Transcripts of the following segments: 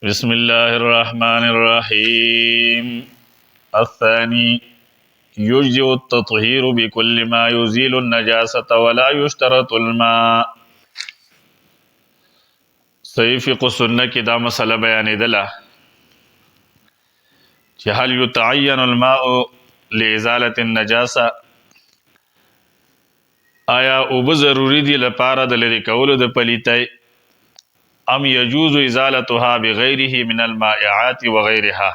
بسم الله الرحمن الرحيم. الثاني يجزئ التطهير بكل ما يزيل النجاسة ولا يشترط الماء. صحیح فقه سنة کې دا مسله بیانېدله چې هل يتعين الماء لإزالة النجاسة، آیا اوبه ضروری دي لپاره د لرې کولو د پلیتۍ، ام يجوز ازالتها بغیره من المائعات وغیرها،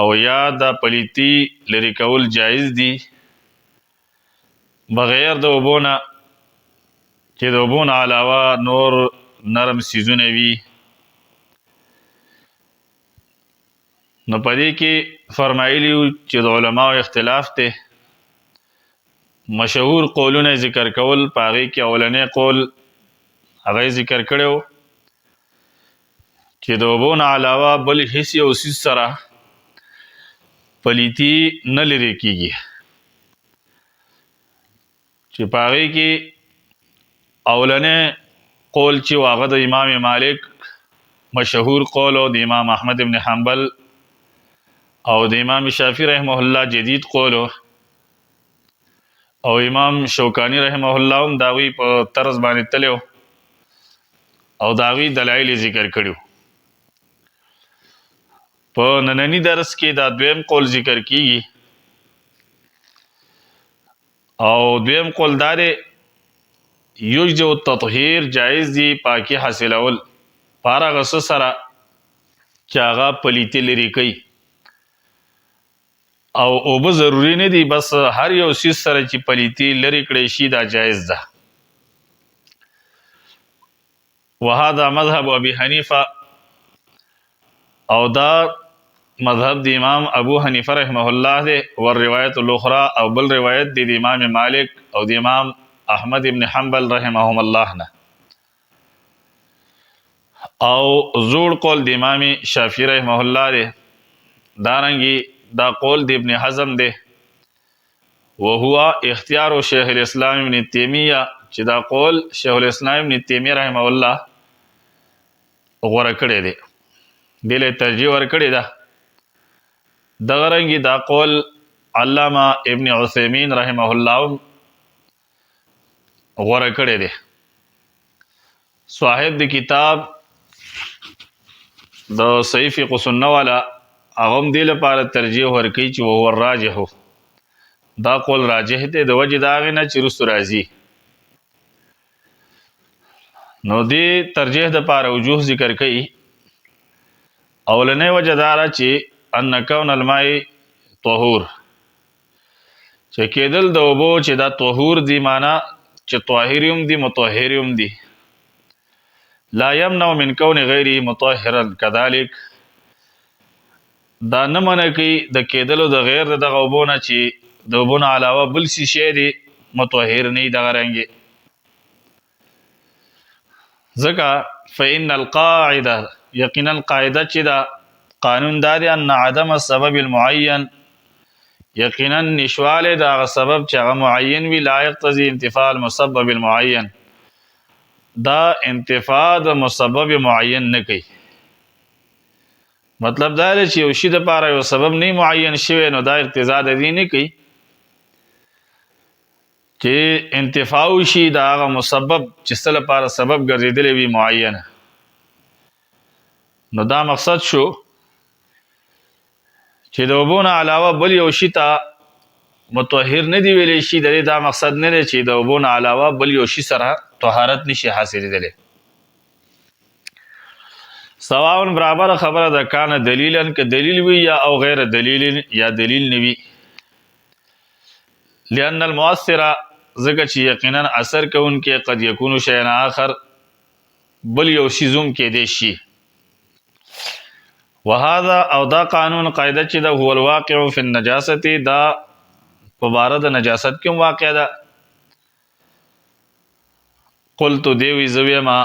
او یا د پلیتی لرې کول جایز دي بغیر د اوبونه چې د اوبونه علاوه نور نرم سیزونه وي. نو پدې کې فرمایلی چې د علماو اختلاف ته مشهور قولونه ذکر کول، پاغي کې اولنې قول هغه ذکر کړو چې د اوبونه علاوه بل هیڅ یو څیز سره پلیتی نه لري کیږي، چې پاغي کې اولنې قول چې واغه د امام مالک مشهور قول او د امام احمد ابن حنبل او د امام شافعی رحمه الله جدید قول او امام شوکانی رحمه الله هم داوی په طرز باندې تلو او داوی دلایل ذکر کړو. په نننی درس کې دا دویم قول ذکر کیږي او دویم قول دار یجزئ التطهیر جایز دی پاکی حاصلول پارا غس سره چاغه پلیتی لري کوي او اوبه ضروری نه دی، بس هر یو سیس سره چې پلیتی لري کړي شي دا جایز ده. وهذا مذهب ابي حنیفه، او دا مذهب د امام ابو حنیفه رحمه الله دی، ور روایت الاخرى او بل روایت د امام مالک او د امام احمد ابن حنبل رحمهم الله نه، او زوړ قول د امام شافعی رحمه الله دی. دارنګي دا قول د ابن حزم دی، وهو اختیار شیخ الاسلام ابن تیمیه، چې دا قول شیخ الاسلام ابن تیمیه رحمه الله غوړه کړی دی، دله ترجیح ور کړی ده. دغه رنګي دا قول علامه ابن عثیمین رحمه الله غوړه کړی دی. صاحب د کتاب د صحیح فقه سنه والا هغه هم دې لپاره ترجیح ورکوي چې وهو الراجح، دا قول راجح دی د وجه د هغې نه چې رستو راځي. نو دې ترجیح دپاره وجوه ذکر کوي. اولنۍ وجه دا ده چې ان کون الماء طهور، چې کېدل د اوبو چې دا طهور دی، معنا چې طاهر هم دي مطهر هم دي. لا یمنع من کون غیره مطهرا کذلک، دا نه منع کوي د کېدلو د غیر دغه اوبو نه چې د اوبو نه علاوه بل څه شی دی مطهر نه وي دغه رنګې. ځکه فإن القاعده، یقینا قاعده چې دا قانون دا دی، ان عدم السبب المعین، یقینا نشواله دا هغه سبب چې هغه معین وي لا یقتضي انتفاع المسبب المعین، دا انتفاع د مسبب معین نه کوي. مطلب دا دی چې یو شي دپاره یو سبب نه معین شوی نو دا اقتضا د دې نه کوي چې انتفاع وشي د هغه مسبب چې څه لپاره سبب ګرځېدلی وي معینه. نو دا مقصد شو چې د اوبو نه علاوه بل یو شي ته مطهر نه دی ویلی شي، د دې دا مقصد نه دی چې د اوبو نه علاوه بل یو شي سره طهارت نشي حاصلېدلی. سواء برابر خبره ده کان دلیلا که دلیل وي یا او غیر دلیل یا دلیل نه وي. لأن المؤثر، ځکه چې یقینا اثر کوونکی قد یکون شیئا آخر، بل یو شي زوم کېدی شي. وهذا، او دا قانون قاعده چې ده هو الواقع فی النجاست، دا په باره د نجاست کې واقع ده. قلت دیوی زویما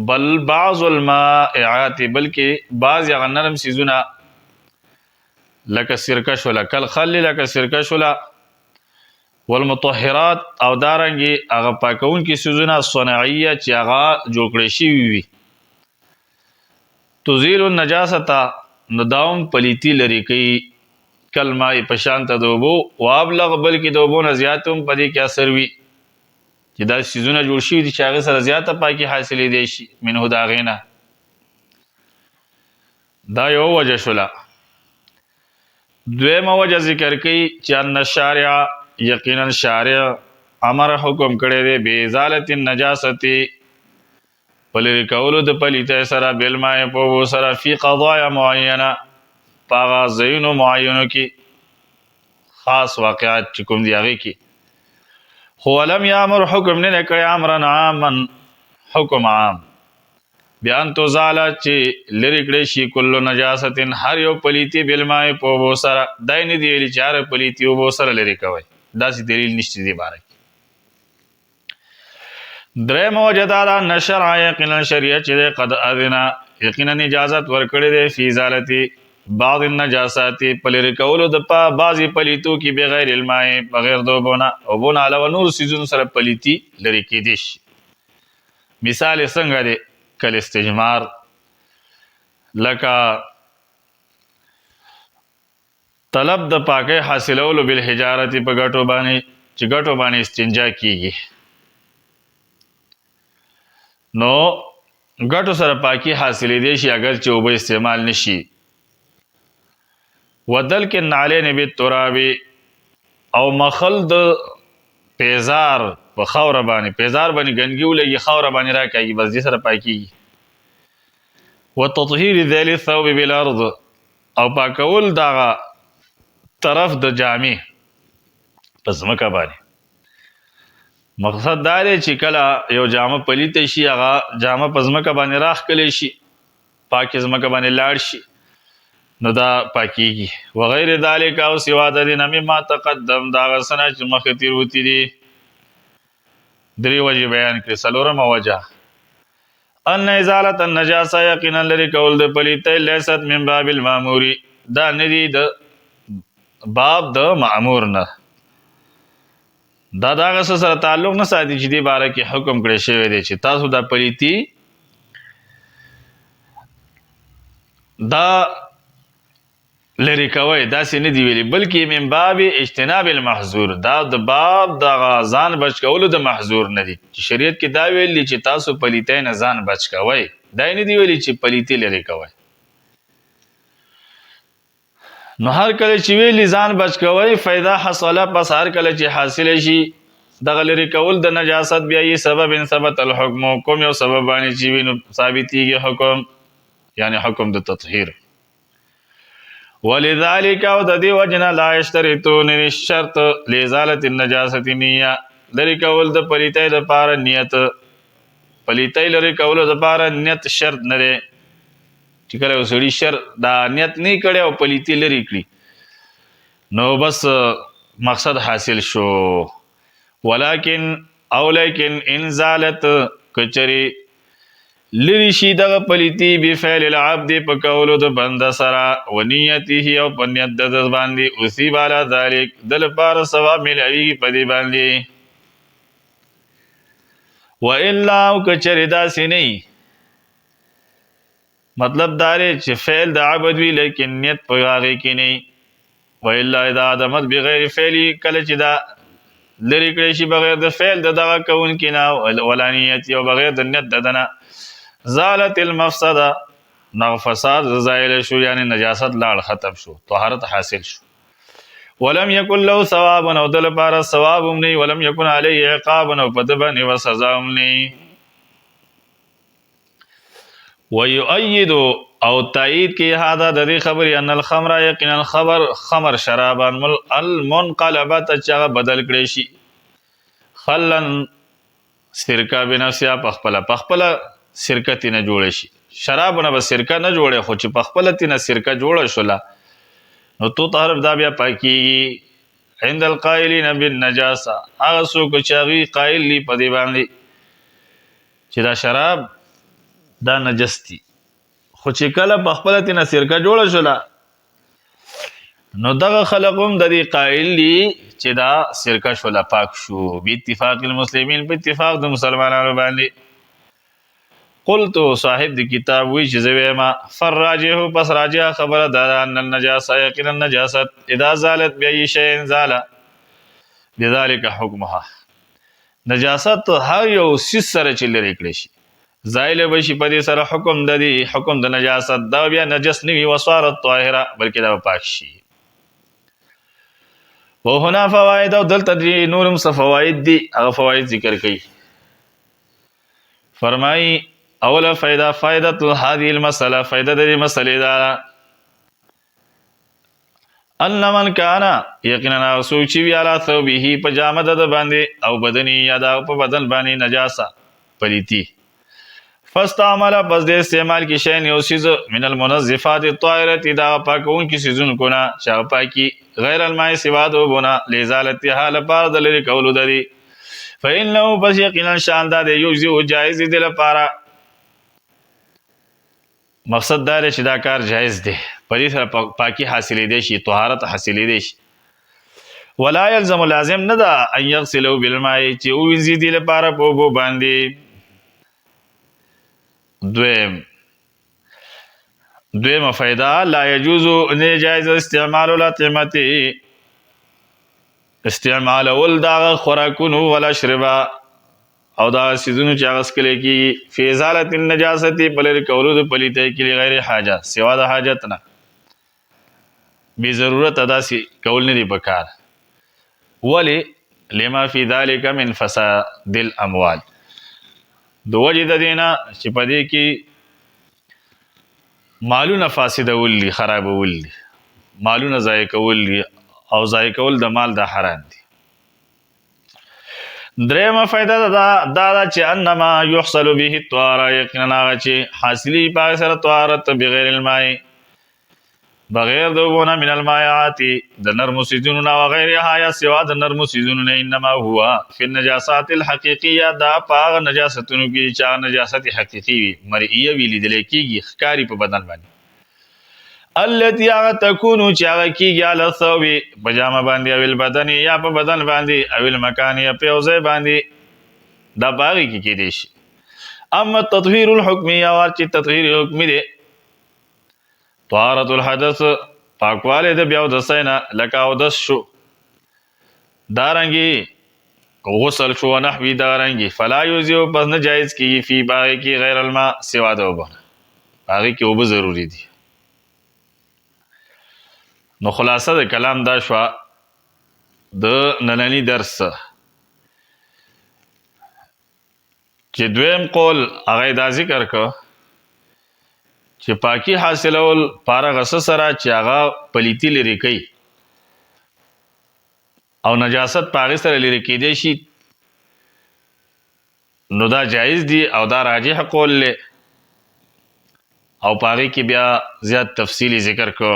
بل بعض المائعات، بلکې بعض هغه نرم سیزونه لکه سرکه شوله، کل خل لکه سرکه شوله، والمطهرات او دارنګي هغه پاکون کې سيزونه صنعيه چې هغه جوړ کړی شي وي تزيل النجاسه نداوم پلیتی لري کوي کلمه پشانت دوبو وابلغ بلکې دوبو نه زیاتم پدې کې اثر وي چې دا سيزونه جوړ شي چې هغه سره زیاته پاکي حاصلې دي شي منه دا غینا دا یو وجه شولا دویمه وجه ذکر کوي چې ان الشارع یقینا شارع امر حکم کړی دی به ازاله النجاسه پلری کولو د پلیته سره بالماء په سره فی قضایا معینه پاغا زینو معینو کې خاص واقعات چې کوم دی هغه کې هو لم یامر حکم نه کړی امرا عاما حکم عام بیان تو زاله چې لری کړی شي کله نجاست هر یو پلیتی بالماء په سره دای نه دی ویل چار پلیتی او سره لری کوي داسې دلیل نشته دی بارک درې موجدارا نشر یقینا شریعت چې قد اذنا یقینا اجازت ورکړي دی فی ازالتی بعض النجاسات پلری کولو د بعضی پلیتو کې بغیر الماء بغیر دوبونه او بونه علاوه نور سيزونو سره پلیتی لري کې دي مثال څنګه دی کل استجمار لکه طلب د پاکه حاصلولو بالحجارت په غټو باندې چې غټو باندې استنجا کیږي نو غټو سره پاکي حاصلې دي شي اگر چې وب استعمال نشي ودل کې ناله نبی ترابي او مخل د پیزار په خاور باندې پیزار باندې ګنګي ولګي خاور باندې راکایي بس دې سره پاکي وتطهير ذیل الثوب بالارض او پاکول داغه طرف د جامع پس مکه باندې مقصد دا دی چې کله یو جامه پلیته شي هغه جامه پس مکه باندې راخ کلی شي پاکي زمکه باندې لاړ شي نو دا پاکيږي وغیر ذالک او سوا د دین مما تقدم دا غسنه چې مخ تیر وتی دي درې وجه بیان کړي سلورم وجه ان ازاله النجاسه یقینا لري کول د پلیته لیست من باب المامور دا ندی د باب د مامور نه دا داغه سره تعلق نه ساتي چې دی باره کې حکم کړی شوی دی چې تاسو دا پلیتی دا لری کوي دا سینه دی ویلي بلکې من باب اجتناب المحظور دا د باب د غزان بچ کولو د محظور نه دی چې شریعت کې دا ویلي چې تاسو پلیتای نه ځان بچ کوي دا نه دی ویلي چې پلیتی لری کوي نو هر کله چې ویلي ځان بچ کوي فائدہ حاصله پس هر کله چې حاصل شي د غلری کول د نجاست بیا یې سبب ان ثبت الحكم کوم یو سبب باندې چې وینو ثابتيږي حکم یعنی حکم د تطهیر ولذلك او د دې وجنه لا یشترطون الشرط لازاله النجاسه نیه لری کول د پلیتای د پار نیت پلیتای لری کول د پار نیت شرط نه لري چې کله وسړي شر دا نیت نه کړي او پلیتی لري کړی نو بس مقصد حاصل شو ولکن او لیکن ان زالت کچری لری شي دغه پلیتی بفعل العبد په کولو د بند سره ونیته او پنیت د باندې اوسی بالا ذالک دل پار ثواب ملوي په دې باندې و الا کچری دا سینې مطلب داري چې فعل د عبد وی لیکن نیت په هغه کې نه و الا اذا ادمت بغیر فعل کله چې دا لری کړی شي بغیر د فعل د دغه کون کې نه ولا نیت او بغیر د نیت ددنه زالت المفسده نو فساد زائل شو یعنی نجاست لاړ ختم شو طهارت حاصل شو ولم يكن له ثواب او دل بار ثواب هم نه ولم يكن عليه عقاب او بدبن و سزا هم نه ويؤيد او تایید کی هذا د دې خبر ان الخمر یقینا خمر شرابا المنقلبه چا بدل کړي شي خلن سرکا بنفسیا پخپل سرکه تینه جوړ شي شراب نه بس سرکه نه جوړه خو چې پخپل تینه سرکه جوړه شولا نو تو طرف دا بیا پاکي عند القائلين بالنجاسه هغه څوک چې هغه قائل لی په دی باندې چې دا شراب دا نجستی خو چې کله پخپل تینه سرکه جوړه شولا نو دغه خلقوم د دې قائل دي چې دا سرکش ولا پاک شو به اتفاق المسلمین په اتفاق د مسلمانانو باندې. قلت صاحب د کتاب وی چې زویما فراجه پس راجه خبره ده ان النجاسه یقینا النجاست اذا زالت بأي شيء زال بذلك حكمها. نجاست هر یو سیس سره چې لري کړی شي زایل بشي په دې سره حکم د دې حکم د نجاست دا بیا نجس نوي وصارت طاهره بلکې دا پاک شي. وهنا فوائد او دلته دې نورم څه فواید دي هغه فواید ذکر کړي. فرمایي اوله فائدۃ هذه المساله فائدہ د دې مسلې دا ان من کان یقینا سوچي وی علی ثوبه پجامه د باندې او بدنی یا دا په بدن باندې نجاسه پلیتی فاستعمل بس د استعمال کی شی نه اوسیز من المنظفات الطاهره دا پاکون کی سيزون کو نه چا پاکی غیر الماء سوا دو بنا لزالتها لپاره د لري کول دري فإنه بس یقینا شان دا د یوزي جایز دي لپاره مقصد دا چې دا کار جایز دی پدې سره پاکي حاصلې دي شي طهارت حاصلې دي شي. ولا يلزم لازم نه دا ان يغسلوا بالماء چې او وینځي دي لپاره په بو باندې. دویمه فائدہ لا يجوز نه جایز استعمال الاطعمه استعمال ول دا خوراکونو ولا شربا او دا سيزونو چې هغه سکلې کی فی ازالت النجاست بلر کولو د پلیته کې غیر حاجت سوا د حاجت نه به ضرورت ادا سی کول نه دی پکار ولی لما فی ذلک من فساد الاموال دو وجد دینا چې پدې کې مالونه فاسد ولي خراب ولي مالونه ضایع کول او ضایع کول د مال د حرام دي. درېمه فائدہ دا چې انما يحصل به الطهاره یقینا چې حاصلې په سره طهارت بغیر الماء بغیر دوونه من الماءات د نرم سيزونو او غیرها یا سوا د نرم سيزونو نه انما هو فی النجاسات الحقیقیه دا پاغ نجاستونو کې چې نجاست حقیقي مرئیه ویل دي کېږي ښکاری په بدن باندې التي تكون چاغه کیږي على الثوب پجامه باندې او البدن یا په بدن باندې او المکان یا په اوځه باندې دا باغی کې دي شي. اما تطهير الحكم یا ورچ تطهير حکم دي طهارت الحدث پاکواله د بیا د سینا لکه او د شو دارنګي غسل شو نحوی دارنګي فلا یوزیو پس نه جایز کیږي فی باغی کې غیر الماء سوا د وب باغی کې وب ضروری دي. نو خلاصه د کلام دا شو د نننی درس چې دویم قول هغه دا ذکر کو چې پاکی حاصلول پاره غس سره چې هغه پلیتی لري کوي او نجاست پاره سره لري کېدې شي نو دا جایز دی او دا راجح قول له او پاره کې بیا زیات تفصیلی ذکر کو